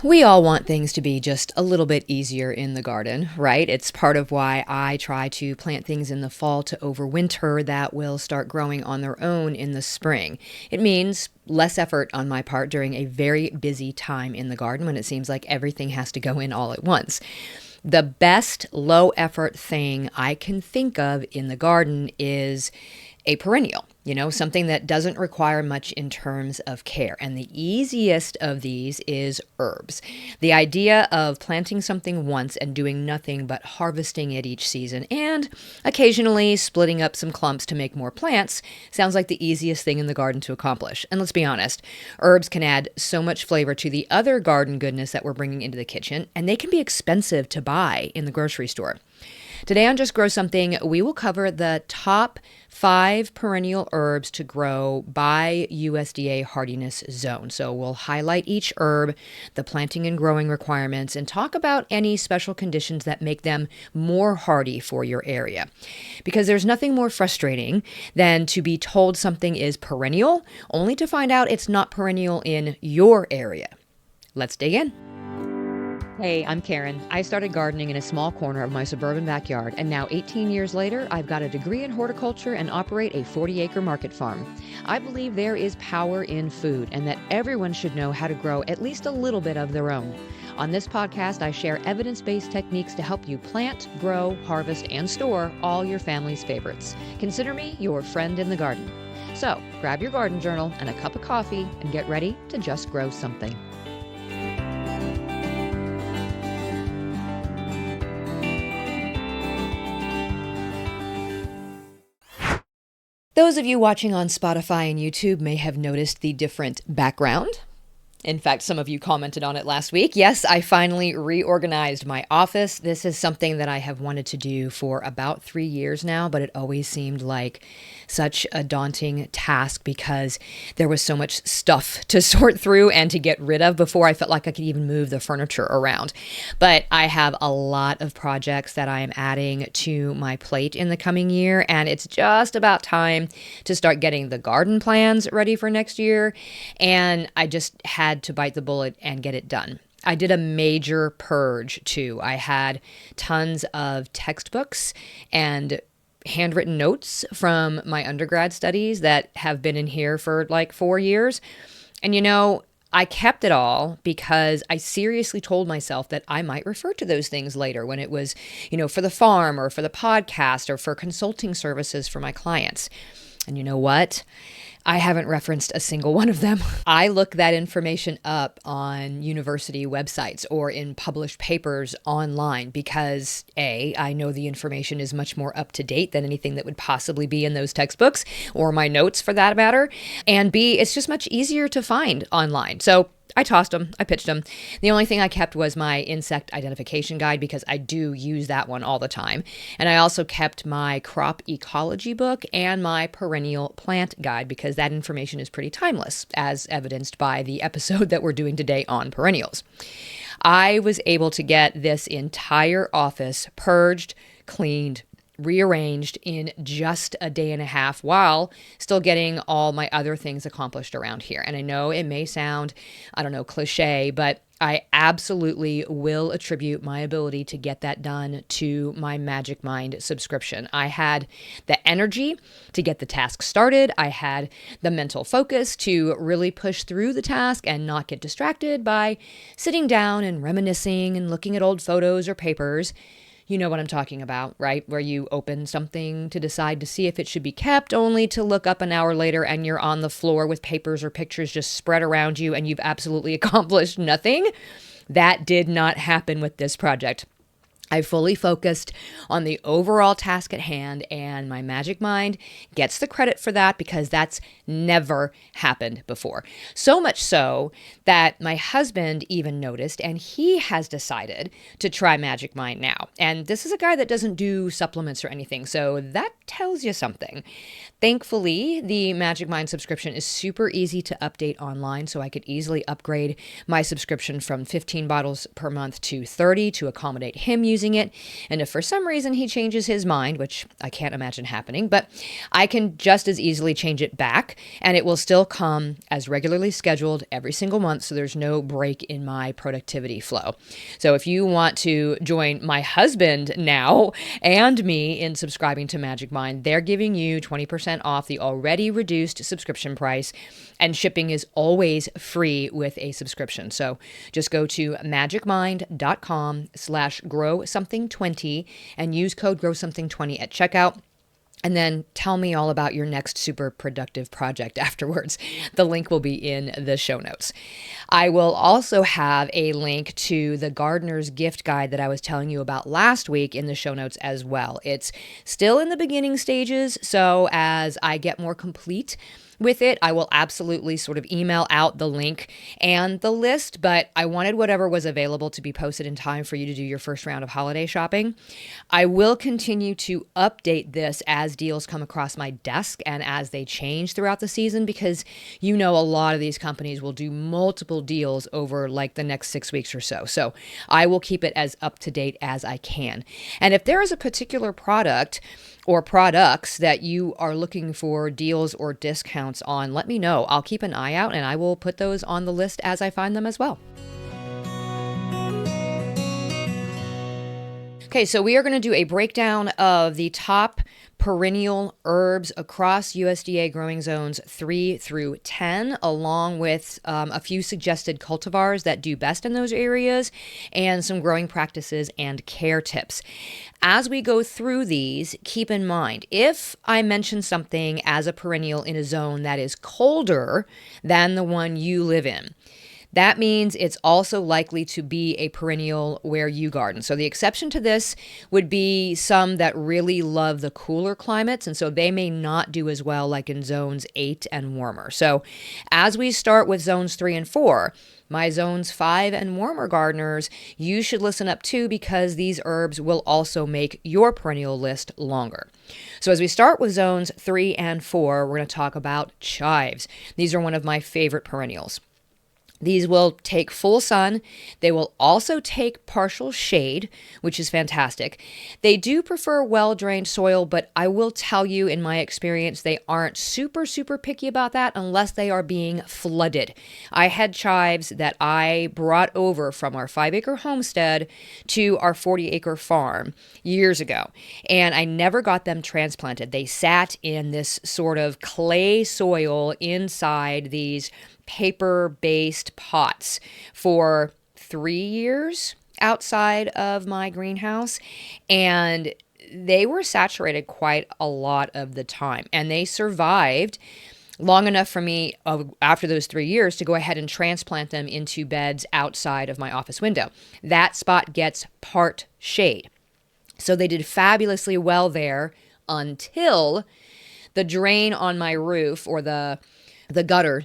We all want things to be just a little bit easier in the garden, right? It's part of why I try to plant things in the fall to overwinter that will start growing on their own in the spring. It means less effort on my part during a very busy time in the garden when it seems like everything has to go in all at once. The best low effort thing I can think of in the garden is a perennial, something that doesn't require much in terms of care. And the easiest of these is herbs. The idea of planting something once and doing nothing but harvesting it each season and occasionally splitting up some clumps to make more plants sounds like the easiest thing in the garden to accomplish. And let's be honest, herbs can add so much flavor to the other garden goodness that we're bringing into the kitchen, and they can be expensive to buy in the grocery store. Today on Just Grow Something, we will cover the top 5 perennial herbs to grow by USDA Hardiness Zone. So we'll highlight each herb, the planting and growing requirements, and talk about any special conditions that make them more hardy for your area. Because there's nothing more frustrating than to be told something is perennial, only to find out it's not perennial in your area. Let's dig in. Hey, I'm Karen. I started gardening in a small corner of my suburban backyard, and now 18 years later, I've got a degree in horticulture and operate a 40-acre market farm. I believe there is power in food and that everyone should know how to grow at least a little bit of their own. On this podcast, I share evidence-based techniques to help you plant, grow, harvest, and store all your family's favorites. Consider me your friend in the garden. So, grab your garden journal and a cup of coffee and get ready to just grow something. Those of you watching on Spotify and YouTube may have noticed the different background. In fact, some of you commented on it last week. Yes, I finally reorganized my office. This is something that I have wanted to do for about 3 years now, but it always seemed like such a daunting task because there was so much stuff to sort through and to get rid of before I felt like I could even move the furniture around. But I have a lot of projects that I am adding to my plate in the coming year, and it's just about time to start getting the garden plans ready for next year. And I just had to bite the bullet and get it done. I did a major purge too. I had tons of textbooks and handwritten notes from my undergrad studies that have been in here for like 4 years. And I kept it all because I seriously told myself that I might refer to those things later when it was, for the farm or for the podcast or for consulting services for my clients. And you know what? I haven't referenced a single one of them. I look that information up on university websites or in published papers online because A, I know the information is much more up to date than anything that would possibly be in those textbooks or my notes for that matter. And B, it's just much easier to find online. So I tossed them. I pitched them. The only thing I kept was my insect identification guide because I do use that one all the time. And I also kept my crop ecology book and my perennial plant guide because that information is pretty timeless, as evidenced by the episode that we're doing today on perennials. I was able to get this entire office purged, cleaned, rearranged in just a day and a half while still getting all my other things accomplished around here. And I know it may sound, cliche, but I absolutely will attribute my ability to get that done to my Magic Mind subscription. I had the energy to get the task started. I had the mental focus to really push through the task and not get distracted by sitting down and reminiscing and looking at old photos or papers. You know what I'm talking about, right? Where you open something to decide to see if it should be kept, only to look up an hour later and you're on the floor with papers or pictures just spread around you and you've absolutely accomplished nothing. That did not happen with this project. I fully focused on the overall task at hand, and my Magic Mind gets the credit for that because that's never happened before. So much so that my husband even noticed, and he has decided to try Magic Mind now. And this is a guy that doesn't do supplements or anything, so that tells you something. Thankfully, the Magic Mind subscription is super easy to update online, so I could easily upgrade my subscription from 15 bottles per month to 30 to accommodate him using using it. And if for some reason he changes his mind, which I can't imagine happening, but I can just as easily change it back, and it will still come as regularly scheduled every single month, so there's no break in my productivity flow. So if you want to join my husband now and me in subscribing to Magic Mind, they're giving you 20% off the already reduced subscription price, and shipping is always free with a subscription. So just go to magicmind.com/growsomething20 and use code growsomething20 at checkout. And then tell me all about your next super productive project afterwards. The link will be in the show notes. I will also have a link to the gardener's gift guide that I was telling you about last week in the show notes as well. It's still in the beginning stages, so as I get more complete with it, I will absolutely sort of email out the link and the list, but I wanted whatever was available to be posted in time for you to do your first round of holiday shopping. I will continue to update this as deals come across my desk and as they change throughout the season, because a lot of these companies will do multiple deals over like the next 6 weeks or so. So I will keep it as up to date as I can. And if there is a particular product or products that you are looking for deals or discounts on, let me know. I'll keep an eye out and I will put those on the list as I find them as well. Okay, so we are going to do a breakdown of the top perennial herbs across USDA growing zones 3 through 10, along with a few suggested cultivars that do best in those areas and some growing practices and care tips. As we go through these, keep in mind, if I mention something as a perennial in a zone that is colder than the one you live in, that means it's also likely to be a perennial where you garden. So the exception to this would be some that really love the cooler climates, and so they may not do as well like in zones 8 and warmer. So as we start with zones 3 and 4, my zones 5 and warmer gardeners, you should listen up too, because these herbs will also make your perennial list longer. So as we start with zones 3 and 4, we're going to talk about chives. These are one of my favorite perennials. These will take full sun. They will also take partial shade, which is fantastic. They do prefer well-drained soil, but I will tell you, in my experience, they aren't super, super picky about that unless they are being flooded. I had chives that I brought over from our 5-acre homestead to our 40-acre farm years ago, and I never got them transplanted. They sat in this sort of clay soil inside these paper-based pots for 3 years outside of my greenhouse, and they were saturated quite a lot of the time, and they survived long enough for me after those 3 years to go ahead and transplant them into beds outside of my office window. That spot gets part shade, so they did fabulously well there until the drain on my roof, or the gutter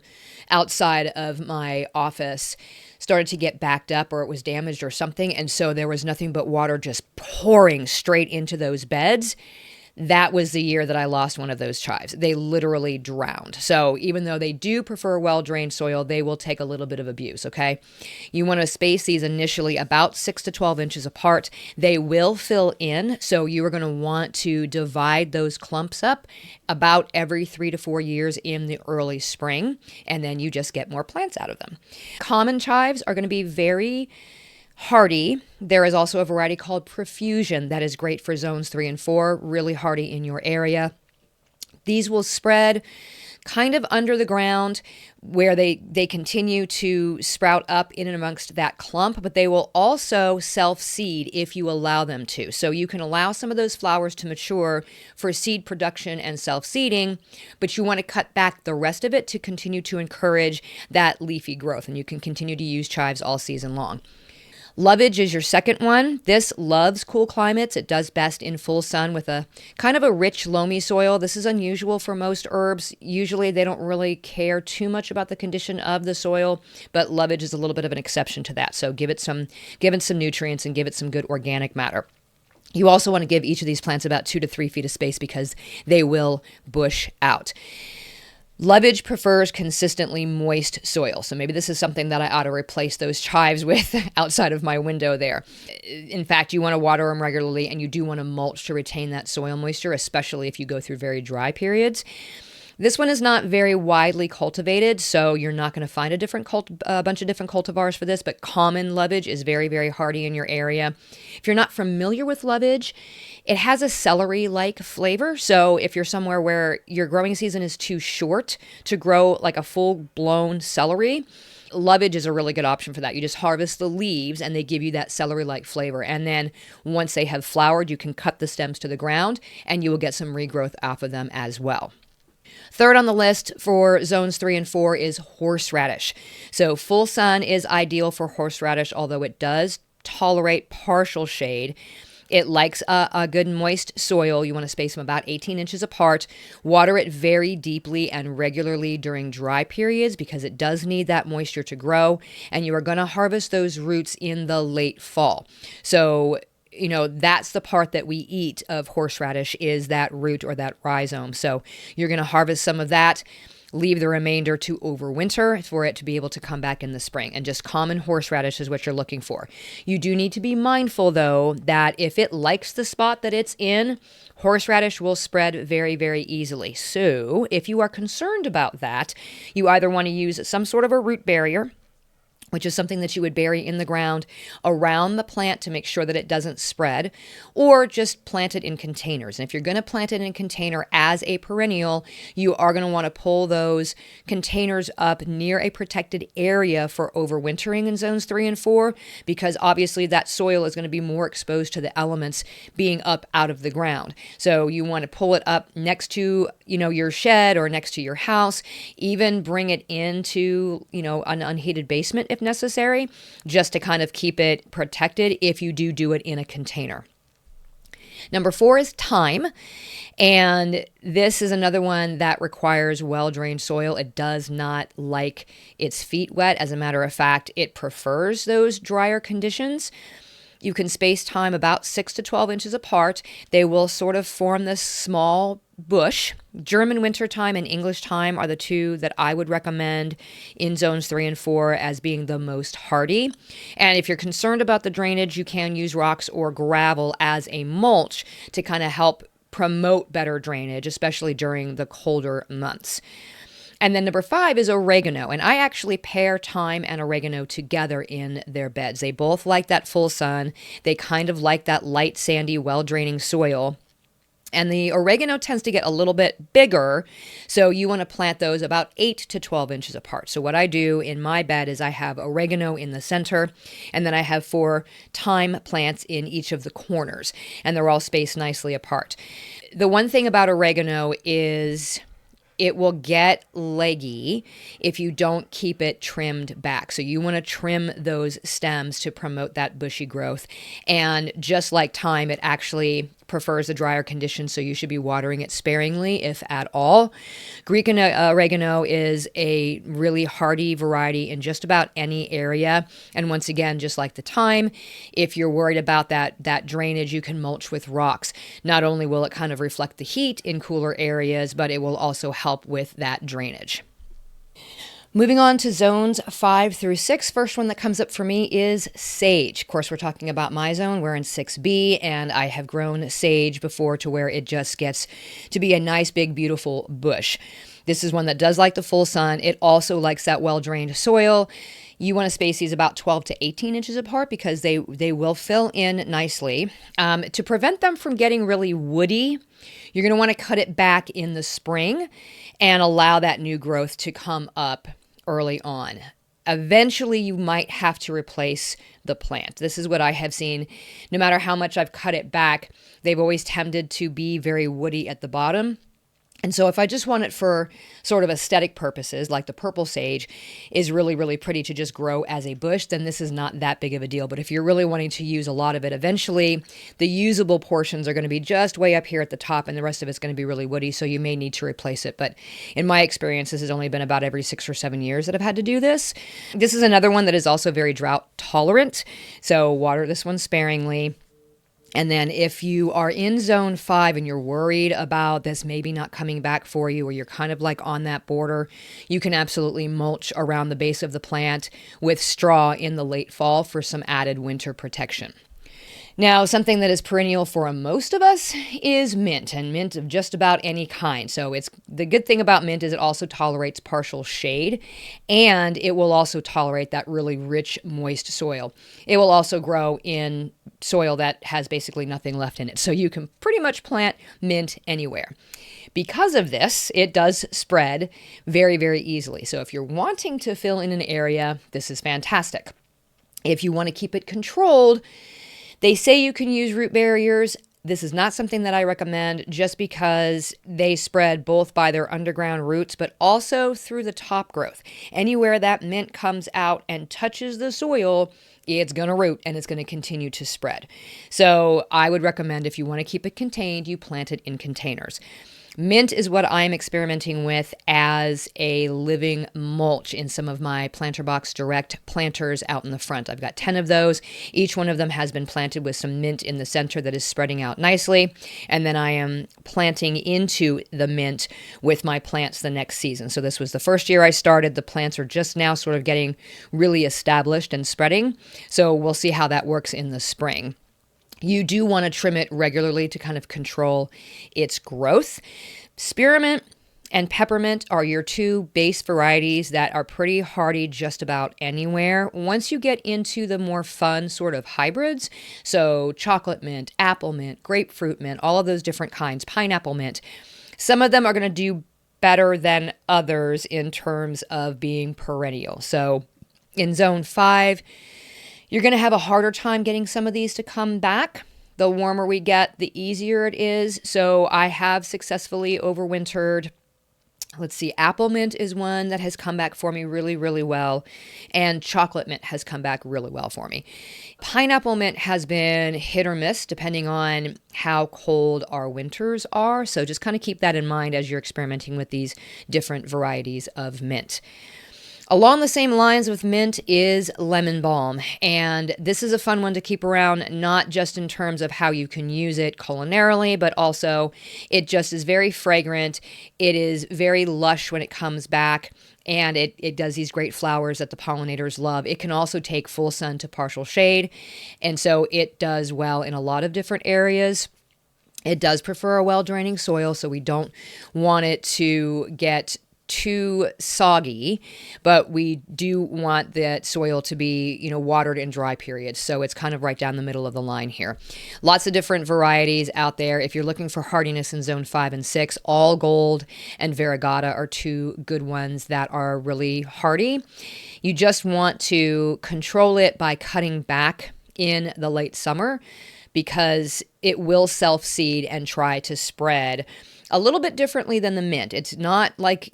outside of my office, started to get backed up, or it was damaged or something. And so there was nothing but water just pouring straight into those beds. That was the year that I lost one of those chives. They literally drowned. So even though they do prefer well-drained soil, they will take a little bit of abuse, okay? You want to space these initially about 6 to 12 inches apart. They will fill in, so you are going to want to divide those clumps up about every 3 to 4 years in the early spring, and then you just get more plants out of them. Common chives are going to be very hardy. There is also a variety called Profusion that is great for zones 3 and 4, really hardy in your area. These will spread kind of under the ground where they continue to sprout up in and amongst that clump, but they will also self-seed if you allow them to. So you can allow some of those flowers to mature for seed production and self-seeding, but you want to cut back the rest of it to continue to encourage that leafy growth, and you can continue to use chives all season long. Lovage is your second one. This loves cool climates. It does best in full sun with a kind of a rich, loamy soil. This is unusual for most herbs. Usually they don't really care too much about the condition of the soil, but lovage is a little bit of an exception to that. So give it some nutrients and give it some good organic matter. You also want to give each of these plants about 2 to 3 feet of space because they will bush out. Lovage prefers consistently moist soil. So maybe this is something that I ought to replace those chives with outside of my window there. In fact, you want to water them regularly, and you do want to mulch to retain that soil moisture, especially if you go through very dry periods. This one is not very widely cultivated, so you're not going to find a bunch of different cultivars for this, but common lovage is very, very hardy in your area. If you're not familiar with lovage, it has a celery-like flavor, so if you're somewhere where your growing season is too short to grow like a full-blown celery, lovage is a really good option for that. You just harvest the leaves and they give you that celery-like flavor. And then once they have flowered, you can cut the stems to the ground and you will get some regrowth off of them as well. Third on the list for zones 3 and 4 is horseradish. So full sun is ideal for horseradish, although it does tolerate partial shade. It likes a good moist soil. You want to space them about 18 inches apart. Water it very deeply and regularly during dry periods because it does need that moisture to grow. And you are going to harvest those roots in the late fall. So that's the part that we eat of horseradish is that root or that rhizome. So you're going to harvest some of that, leave the remainder to overwinter for it to be able to come back in the spring. And just common horseradish is what you're looking for. You do need to be mindful, though, that if it likes the spot that it's in, horseradish will spread very, very easily. So if you are concerned about that, you either want to use some sort of a root barrier, which is something that you would bury in the ground around the plant to make sure that it doesn't spread, or just plant it in containers. And if you're going to plant it in a container as a perennial, you are going to want to pull those containers up near a protected area for overwintering in zones 3 and 4, because obviously that soil is going to be more exposed to the elements being up out of the ground. So you want to pull it up next to, your shed or next to your house, even bring it into, an unheated basement if necessary, just to kind of keep it protected if you do it in a container. Number 4 is thyme. And this is another one that requires well-drained soil. It does not like its feet wet. As a matter of fact, it prefers those drier conditions. You can space thyme about 6 to 12 inches apart. They will sort of form this small bush. German winter thyme and English thyme are the two that I would recommend in zones 3 and 4 as being the most hardy. And if you're concerned about the drainage, you can use rocks or gravel as a mulch to kind of help promote better drainage, especially during the colder months. And then number 5 is oregano. And I actually pair thyme and oregano together in their beds. They both like that full sun. They kind of like that light, sandy, well-draining soil. And the oregano tends to get a little bit bigger, so you want to plant those about 8 to 12 inches apart. So what I do in my bed is I have oregano in the center, and then I have 4 thyme plants in each of the corners, and they're all spaced nicely apart. The one thing about oregano is it will get leggy if you don't keep it trimmed back. So you want to trim those stems to promote that bushy growth. And just like thyme, it actually prefers the drier conditions, so you should be watering it sparingly, if at all. Greek oregano is a really hardy variety in just about any area. And once again, just like the thyme, if you're worried about that drainage, you can mulch with rocks. Not only will it kind of reflect the heat in cooler areas, but it will also help with that drainage. Moving on to zones 5 through 6. First one that comes up for me is sage. Of course, we're talking about my zone. We're in 6B, and I have grown sage before to where it just gets to be a nice, big, beautiful bush. This is one that does like the full sun. It also likes that well-drained soil. You want to space these about 12 to 18 inches apart because they will fill in nicely. To prevent them from getting really woody, you're going to want to cut it back in the spring and allow that new growth to come up early on. Eventually, you might have to replace the plant. This is what I have seen. No matter how much I've cut it back, they've always tended to be very woody at the bottom. And so if I just want it for sort of aesthetic purposes, like the purple sage is really, really pretty to just grow as a bush, then this is not that big of a deal. But if you're really wanting to use a lot of it, eventually the usable portions are going to be just way up here at the top and the rest of it's going to be really woody, so you may need to replace it. But in my experience, this has only been about every 6 or 7 years that I've had to do this. This is another one that is also very drought tolerant, so water this one sparingly. And then if you are in zone 5 and you're worried about this maybe not coming back for you, or you're kind of like on that border, you can absolutely mulch around the base of the plant with straw in the late fall for some added winter protection. Now, something that is perennial for most of us is mint, and mint of just about any kind. So it's the good thing about mint is it also tolerates partial shade, and it will also tolerate that really rich, moist soil. It will also grow in soil that has basically nothing left in it. So you can pretty much plant mint anywhere. Because of this, it does spread very, very easily. So if you're wanting to fill in an area, this is fantastic. If you want to keep it controlled, they say you can use root barriers. This is not something that I recommend just because they spread both by their underground roots, but also through the top growth. Anywhere that mint comes out and touches the soil, it's going to root and it's going to continue to spread. So I would recommend, if you want to keep it contained, you plant it in containers. Mint is what I'm experimenting with as a living mulch in some of my Planter Box Direct planters out in the front. I've got 10 of those. Each one of them has been planted with some mint in the center that is spreading out nicely. And then I am planting into the mint with my plants the next season. So this was the first year I started. The plants are just now sort of getting really established and spreading. So we'll see how that works in the spring. You do want to trim it regularly to kind of control its growth. Spearmint and peppermint are your two base varieties that are pretty hardy just about anywhere. Once you get into the more fun sort of hybrids, so chocolate mint, apple mint, grapefruit mint, all of those different kinds, pineapple mint, some of them are going to do better than others in terms of being perennial. So in zone 5, you're going to have a harder time getting some of these to come back. The warmer we get, the easier it is. So I have successfully overwintered. Let's see, apple mint is one that has come back for me really, really well. And chocolate mint has come back really well for me. Pineapple mint has been hit or miss depending on how cold our winters are. So just kind of keep that in mind as you're experimenting with these different varieties of mint. Along the same lines with mint is lemon balm, and this is a fun one to keep around, not just in terms of how you can use it culinarily, but also it just is very fragrant. It is very lush when it comes back, and it does these great flowers that the pollinators love. It can also take full sun to partial shade, and so it does well in a lot of different areas. It does prefer a well-draining soil, so we don't want it to get too soggy, but we do want that soil to be, watered in dry periods. So it's kind of right down the middle of the line here. Lots of different varieties out there. If you're looking for hardiness in zone 5 and 6, All Gold and Variegata are two good ones that are really hardy. You just want to control it by cutting back in the late summer, because it will self-seed and try to spread a little bit differently than the mint. It's not like,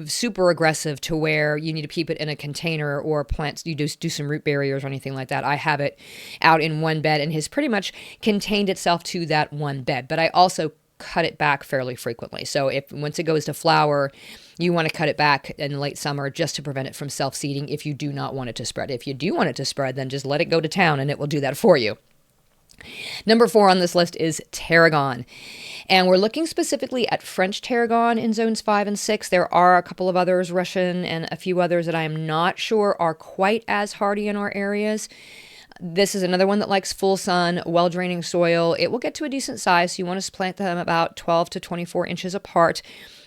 super aggressive to where you need to keep it in a container or plants. You do some root barriers or anything like that. I have it out in one bed and has pretty much contained itself to that one bed. But I also cut it back fairly frequently. So if once it goes to flower, you want to cut it back in late summer just to prevent it from self-seeding if you do not want it to spread. If you do want it to spread, then just let it go to town and it will do that for you. Number 4 on this list is tarragon. And we're looking specifically at French tarragon in zones 5 and 6. There are a couple of others, Russian and a few others that I am not sure are quite as hardy in our areas. This is another one that likes full sun, well-draining soil. It will get to a decent size, so you want to plant them about 12 to 24 inches apart.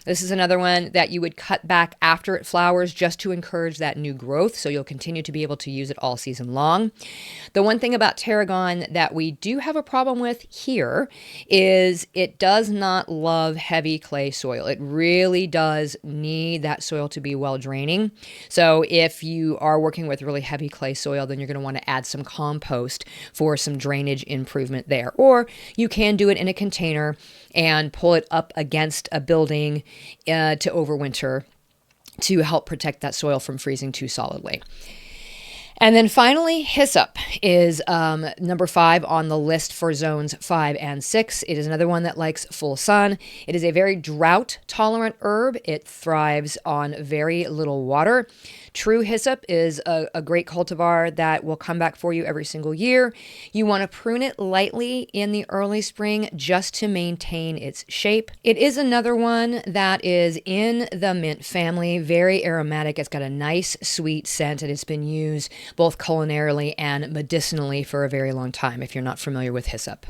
This is another one that you would cut back after it flowers just to encourage that new growth, so you'll continue to be able to use it all season long. The one thing about tarragon that we do have a problem with here is it does not love heavy clay soil. It really does need that soil to be well draining. So if you are working with really heavy clay soil, then you're going to want to add some compost for some drainage improvement there. Or you can do it in a container and pull it up against a building to overwinter to help protect that soil from freezing too solidly. And then finally, hyssop is number 5 on the list for zones 5 and 6. It is another one that likes full sun. It is a very drought-tolerant herb. It thrives on very little water. True hyssop is a great cultivar that will come back for you every single year. You want to prune it lightly in the early spring just to maintain its shape. It is another one that is in the mint family, very aromatic. It's got a nice sweet scent, and it's been used both culinarily and medicinally for a very long time, if you're not familiar with hyssop.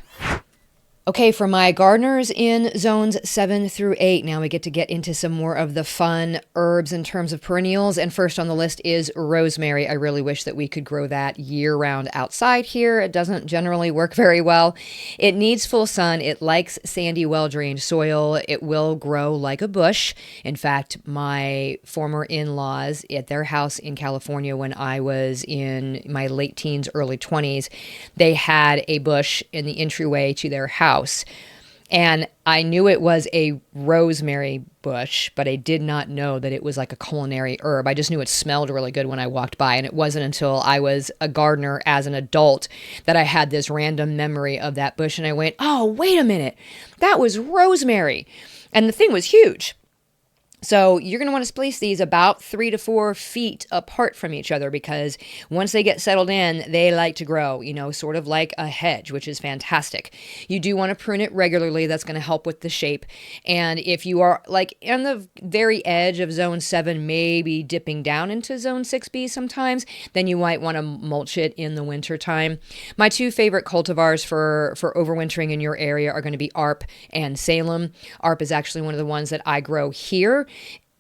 Okay, for my gardeners in zones 7 through 8, now we get into some more of the fun herbs in terms of perennials. And first on the list is rosemary. I really wish that we could grow that year-round outside here. It doesn't generally work very well. It needs full sun. It likes sandy, well-drained soil. It will grow like a bush. In fact, my former in-laws at their house in California when I was in my late teens, early 20s, they had a bush in the entryway to their house. And I knew it was a rosemary bush, but I did not know that it was like a culinary herb. I just knew it smelled really good when I walked by. And it wasn't until I was a gardener as an adult that I had this random memory of that bush. And I went, oh, wait a minute, that was rosemary. And the thing was huge. So you're going to want to place these about 3 to 4 feet apart from each other, because once they get settled in, they like to grow, sort of like a hedge, which is fantastic. You do want to prune it regularly. That's going to help with the shape. And if you are like on the very edge of zone 7, maybe dipping down into zone 6B sometimes, then you might want to mulch it in the winter time. My 2 favorite cultivars for overwintering in your area are going to be ARP and Salem. ARP is actually one of the ones that I grow here.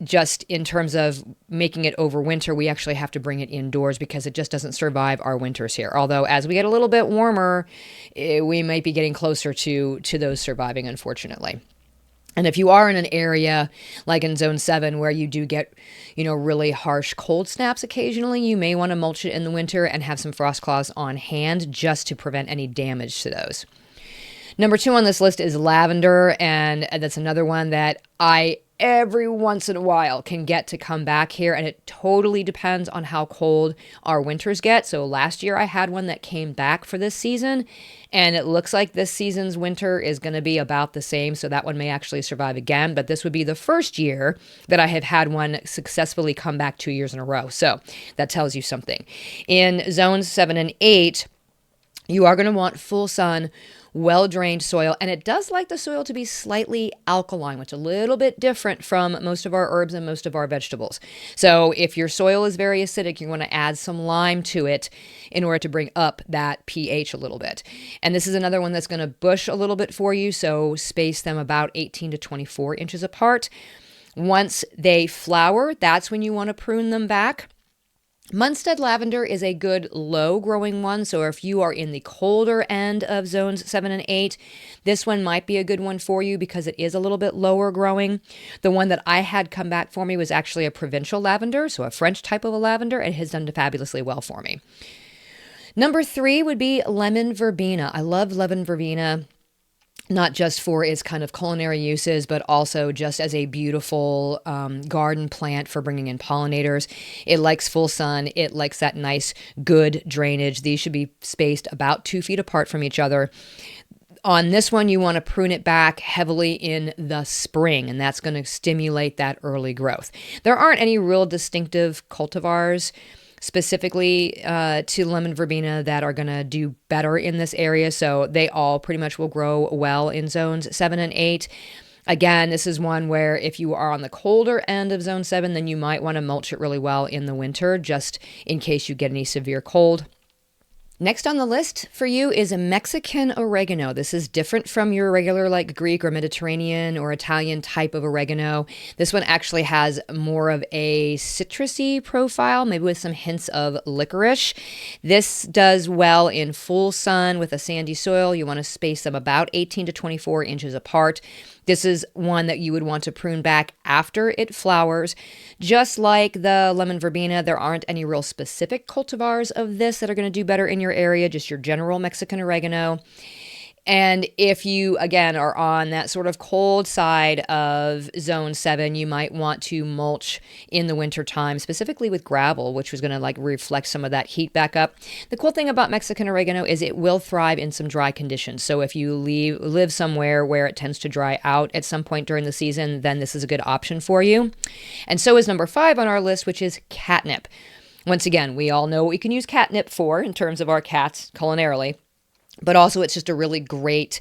Just in terms of making it overwinter, we actually have to bring it indoors because it just doesn't survive our winters here. Although as we get a little bit warmer, we might be getting closer to those surviving, unfortunately. And if you are in an area like in zone 7 where you do get, really harsh cold snaps occasionally, you may want to mulch it in the winter and have some frost claws on hand just to prevent any damage to those. Number 2 on this list is lavender, and that's another one that I every once in a while can get to come back here, and it totally depends on how cold our winters get. So last year I had one that came back for this season, and it looks like this season's winter is going to be about the same, so that one may actually survive again. But this would be the first year that I have had one successfully come back 2 years in a row, so that tells you something. In zones 7 and 8, you are going to want full sun, well-drained soil, and it does like the soil to be slightly alkaline, which is a little bit different from most of our herbs and most of our vegetables. So if your soil is very acidic, you want to add some lime to it in order to bring up that pH a little bit. And this is another one that's going to bush a little bit for you, so space them about 18 to 24 inches apart. Once they flower, that's when you want to prune them back. Munstead lavender is a good low-growing one, so if you are in the colder end of zones 7 and 8, this one might be a good one for you because it is a little bit lower growing. The one that I had come back for me was actually a provincial lavender, so a French type of a lavender. It has done fabulously well for me. Number 3 would be lemon verbena. I love lemon verbena, not just for its kind of culinary uses, but also just as a beautiful garden plant for bringing in pollinators. It likes full sun. It likes that nice, good drainage. These should be spaced about 2 feet apart from each other. On this one, you want to prune it back heavily in the spring, and that's going to stimulate that early growth. There aren't any real distinctive cultivars specifically to lemon verbena that are going to do better in this area. So they all pretty much will grow well in zones 7 and 8. Again, this is one where if you are on the colder end of zone 7, then you might want to mulch it really well in the winter, just in case you get any severe cold. Next on the list for you is a Mexican oregano. This is different from your regular like Greek or Mediterranean or Italian type of oregano. This one actually has more of a citrusy profile, maybe with some hints of licorice. This does well in full sun with a sandy soil. You want to space them about 18 to 24 inches apart. This is one that you would want to prune back after it flowers. Just like the lemon verbena, there aren't any real specific cultivars of this that are going to do better in your area, just your general Mexican oregano. And if you, again, are on that sort of cold side of zone 7, you might want to mulch in the winter time, specifically with gravel, which was going to like reflect some of that heat back up. The cool thing about Mexican oregano is it will thrive in some dry conditions. So if you live somewhere where it tends to dry out at some point during the season, then this is a good option for you. And so is number 5 on our list, which is catnip. Once again, we all know what we can use catnip for in terms of our cats culinarily. But also it's just a really great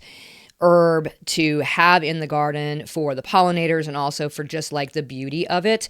herb to have in the garden for the pollinators and also for just like the beauty of it.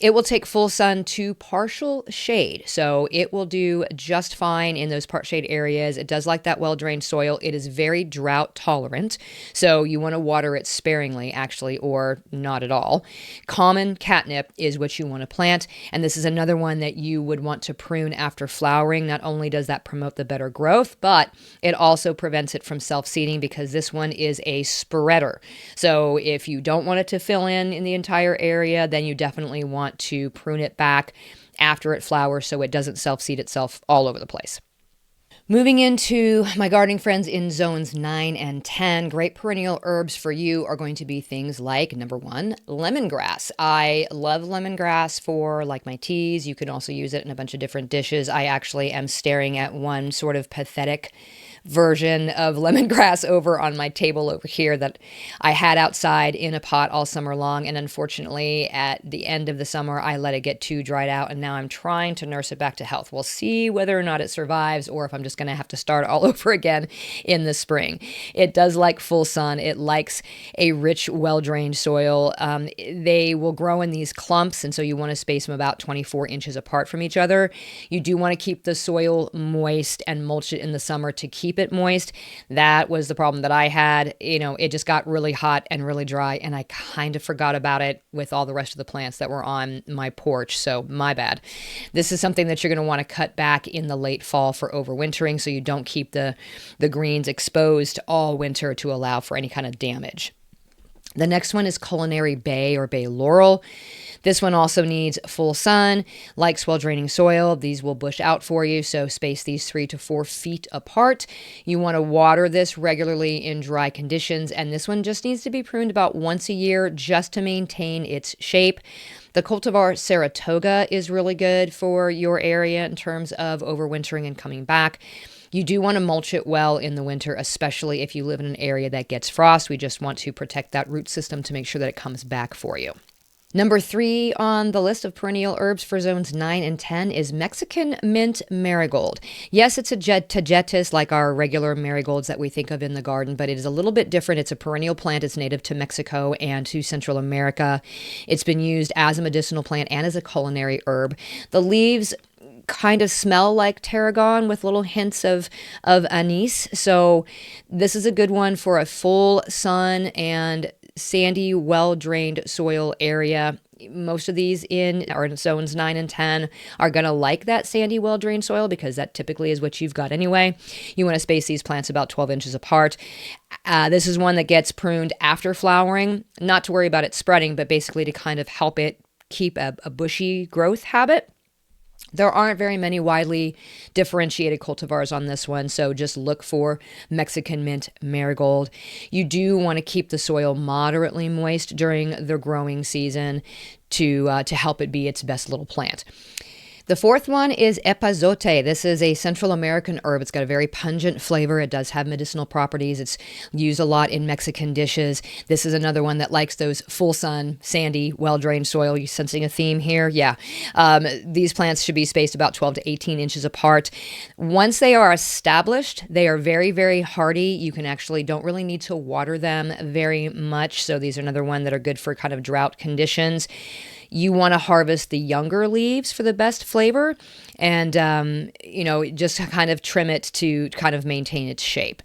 It will take full sun to partial shade, so it will do just fine in those part shade areas. It does like that well-drained soil. It is very drought tolerant, so you want to water it sparingly, actually, or not at all. Common catnip is what you want to plant, and this is another one that you would want to prune after flowering. Not only does that promote the better growth, but it also prevents it from self-seeding because this one is a spreader. So if you don't want it to fill in the entire area, then you definitely want to prune it back after it flowers so it doesn't self-seed itself all over the place. Moving into my gardening friends in zones 9 and 10, great perennial herbs for you are going to be things like, number 1, lemongrass. I love lemongrass for like my teas. You can also use it in a bunch of different dishes. I actually am staring at one sort of pathetic version of lemongrass over on my table over here that I had outside in a pot all summer long. And unfortunately, at the end of the summer, I let it get too dried out. And now I'm trying to nurse it back to health. We'll see whether or not it survives or if I'm just going to have to start all over again in the spring. It does like full sun. It likes a rich, well-drained soil. They will grow in these clumps. And so you want to space them about 24 inches apart from each other. You do want to keep the soil moist and mulch it in the summer to keep it moist. That was the problem that I had. It just got really hot and really dry, and I kind of forgot about it with all the rest of the plants that were on my porch. So my bad. This is something that you're going to want to cut back in the late fall for overwintering so you don't keep the greens exposed all winter to allow for any kind of damage. The next one is culinary bay or bay laurel. This one also needs full sun, likes well-draining soil. These will bush out for you, so space these 3 to 4 feet apart. You want to water this regularly in dry conditions, and this one just needs to be pruned about once a year just to maintain its shape. The cultivar Saratoga is really good for your area in terms of overwintering and coming back. You do want to mulch it well in the winter, especially if you live in an area that gets frost. We just want to protect that root system to make sure that it comes back for you. Number 3 on the list of perennial herbs for zones 9 and 10 is Mexican mint marigold. Yes, it's a tagetes like our regular marigolds that we think of in the garden, but it is a little bit different. It's a perennial plant. It's native to Mexico and to Central America. It's been used as a medicinal plant and as a culinary herb. The leaves kind of smell like tarragon with little hints of anise. So this is a good one for a full sun and sandy, well-drained soil area. Most of these in zones 9 and 10 are going to like that sandy, well-drained soil because that typically is what you've got anyway. You want to space these plants about 12 inches apart. This is one that gets pruned after flowering, not to worry about it spreading, but basically to kind of help it keep a bushy growth habit. There aren't very many widely differentiated cultivars on this one, so just look for Mexican mint marigold. You do want to keep the soil moderately moist during the growing season to help it be its best little plant. The fourth one is epazote. This is a Central American herb. It's got a very pungent flavor. It does have medicinal properties. It's used a lot in Mexican dishes. This is another one that likes those full sun, sandy, well-drained soil. You sensing a theme here? Yeah. These plants should be spaced about 12 to 18 inches apart. Once they are established, they are very, very hardy. You can actually don't really need to water them very much. So these are another one that are good for kind of drought conditions. You want to harvest the younger leaves for the best flavor and, just kind of trim it to kind of maintain its shape.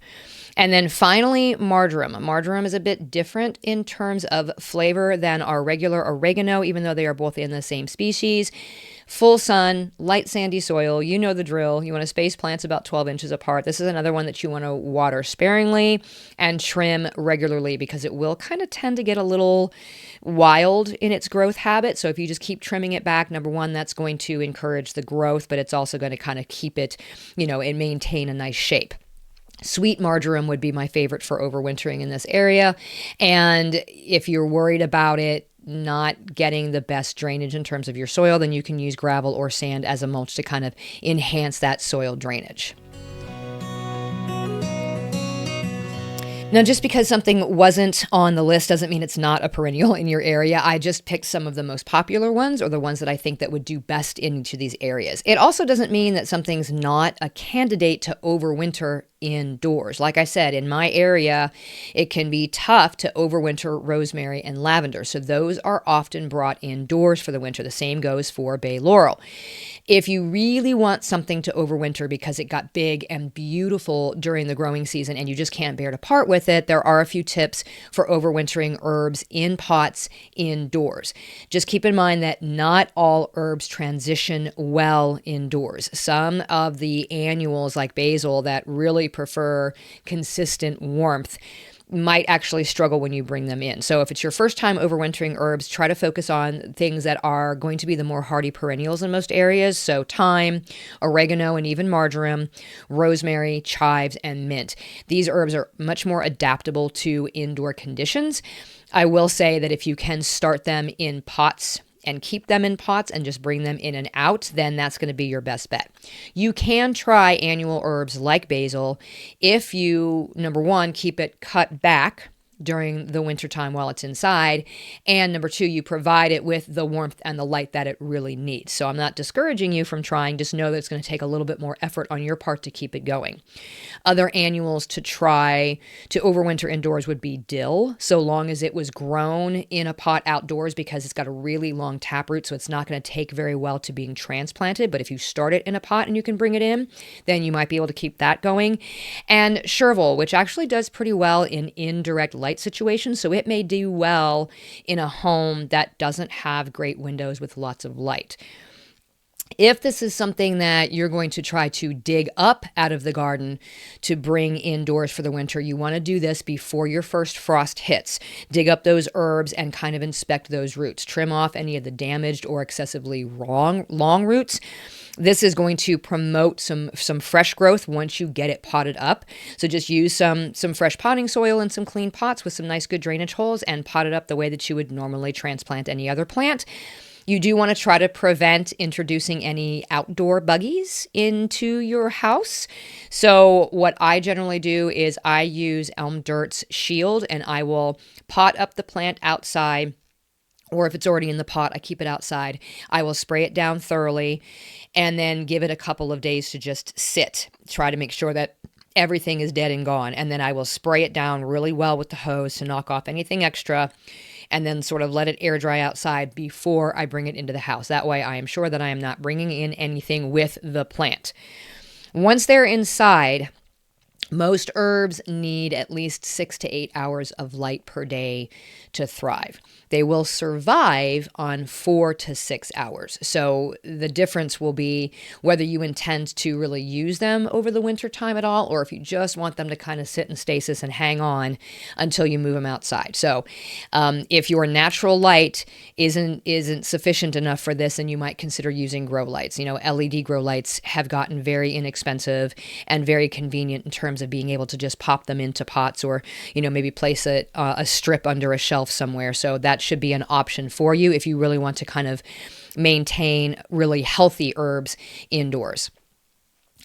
And then finally, marjoram. Marjoram is a bit different in terms of flavor than our regular oregano, even though they are both in the same species. Full sun, light sandy soil, you know the drill. You want to space plants about 12 inches apart. This is another one that you want to water sparingly and trim regularly because it will kind of tend to get a little wild in its growth habit. So if you just keep trimming it back, number one, that's going to encourage the growth, but it's also going to kind of keep it, and maintain a nice shape. Sweet marjoram would be my favorite for overwintering in this area. And if you're worried about it not getting the best drainage in terms of your soil, then you can use gravel or sand as a mulch to kind of enhance that soil drainage. Now, just because something wasn't on the list doesn't mean it's not a perennial in your area. I just picked some of the most popular ones or the ones that I think that would do best in each of these areas. It also doesn't mean that something's not a candidate to overwinter indoors. Like I said, in my area, it can be tough to overwinter rosemary and lavender. So those are often brought indoors for the winter. The same goes for bay laurel. If you really want something to overwinter because it got big and beautiful during the growing season and you just can't bear to part with it, there are a few tips for overwintering herbs in pots indoors. Just keep in mind that not all herbs transition well indoors. Some of the annuals like basil that really prefer consistent warmth might actually struggle when you bring them in. So if it's your first time overwintering herbs, try to focus on things that are going to be the more hardy perennials in most areas. So thyme, oregano, and even marjoram, rosemary, chives, and mint. These herbs are much more adaptable to indoor conditions. I will say that if you can start them in pots and keep them in pots and just bring them in and out, then that's going to be your best bet. You can try annual herbs like basil if you, number one, keep it cut back during the wintertime while it's inside, and number two, you provide it with the warmth and the light that it really needs. So I'm not discouraging you from trying, just know that it's going to take a little bit more effort on your part to keep it going. Other annuals to try to overwinter indoors would be dill, so long as it was grown in a pot outdoors, because it's got a really long taproot, so it's not going to take very well to being transplanted. But if you start it in a pot and you can bring it in, then you might be able to keep that going. And chervil, which actually does pretty well in indirect light situations, so it may do well in a home that doesn't have great windows with lots of light. If this is something that you're going to try to dig up out of the garden to bring indoors for the winter, you want to do this before your first frost hits. Dig up those herbs and kind of inspect those roots. Trim off any of the damaged or excessively long roots. This is going to promote some fresh growth once you get it potted up. So just use some fresh potting soil and some clean pots with some nice good drainage holes and pot it up the way that you would normally transplant any other plant. You do want to try to prevent introducing any outdoor buggies into your house. So what I generally do is I use Elm Dirt's Shield, and I will pot up the plant outside, or if it's already in the pot, I keep it outside. I will spray it down thoroughly and then give it a couple of days to just sit. Try to make sure that everything is dead and gone. And then I will spray it down really well with the hose to knock off anything extra, and then sort of let it air dry outside before I bring it into the house. That way I am sure that I am not bringing in anything with the plant. Once they're inside, most herbs need at least 6 to 8 hours of light per day to thrive. They will survive on 4 to 6 hours. So the difference will be whether you intend to really use them over the winter time at all, or if you just want them to kind of sit in stasis and hang on until you move them outside. So if your natural light isn't sufficient enough for this, then you might consider using grow lights. You know, LED grow lights have gotten very inexpensive and very convenient in terms of being able to just pop them into pots, or, you know, maybe place a strip under a shelf somewhere. So that should be an option for you if you really want to kind of maintain really healthy herbs indoors.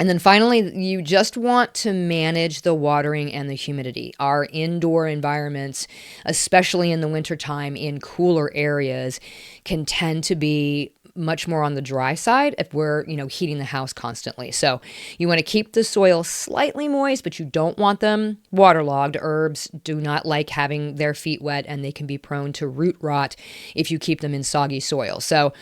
And then finally, you just want to manage the watering and the humidity. Our indoor environments, especially in the wintertime in cooler areas, can tend to be much more on the dry side if we're, heating the house constantly. So you want to keep the soil slightly moist, but you don't want them waterlogged. Herbs do not like having their feet wet, and they can be prone to root rot if you keep them in soggy soil. So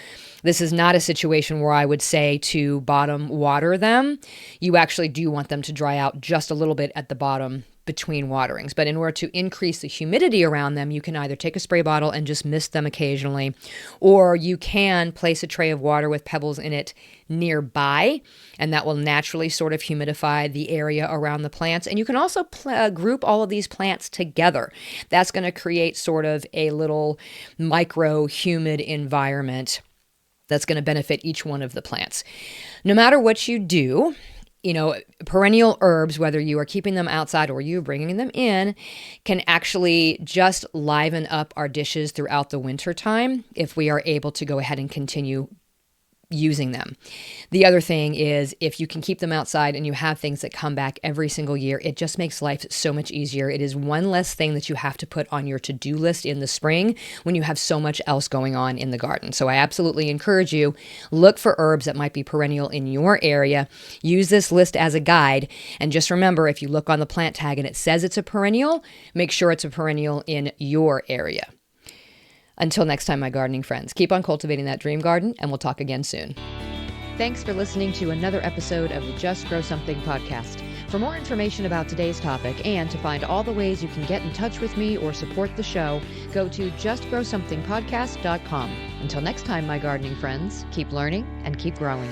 this is not a situation where I would say to bottom water them. You actually do want them to dry out just a little bit at the bottom between waterings. But in order to increase the humidity around them, you can either take a spray bottle and just mist them occasionally, or you can place a tray of water with pebbles in it nearby, and that will naturally sort of humidify the area around the plants. And you can also group all of these plants together. That's going to create sort of a little micro humid environment that's going to benefit each one of the plants. No matter what you do, perennial herbs, whether you are keeping them outside or you bringing them in, can actually just liven up our dishes throughout the winter time if we are able to go ahead and continue using them. The other thing is, if you can keep them outside and you have things that come back every single year, it just makes life so much easier. It is one less thing that you have to put on your to-do list in the spring when you have so much else going on in the garden. So I absolutely encourage you, look for herbs that might be perennial in your area. Use this list as a guide. And just remember, if you look on the plant tag and it says it's a perennial, make sure it's a perennial in your area. Until next time, my gardening friends, keep on cultivating that dream garden, and we'll talk again soon. Thanks for listening to another episode of the Just Grow Something podcast. For more information about today's topic and to find all the ways you can get in touch with me or support the show, go to justgrowsomethingpodcast.com. Until next time, my gardening friends, keep learning and keep growing.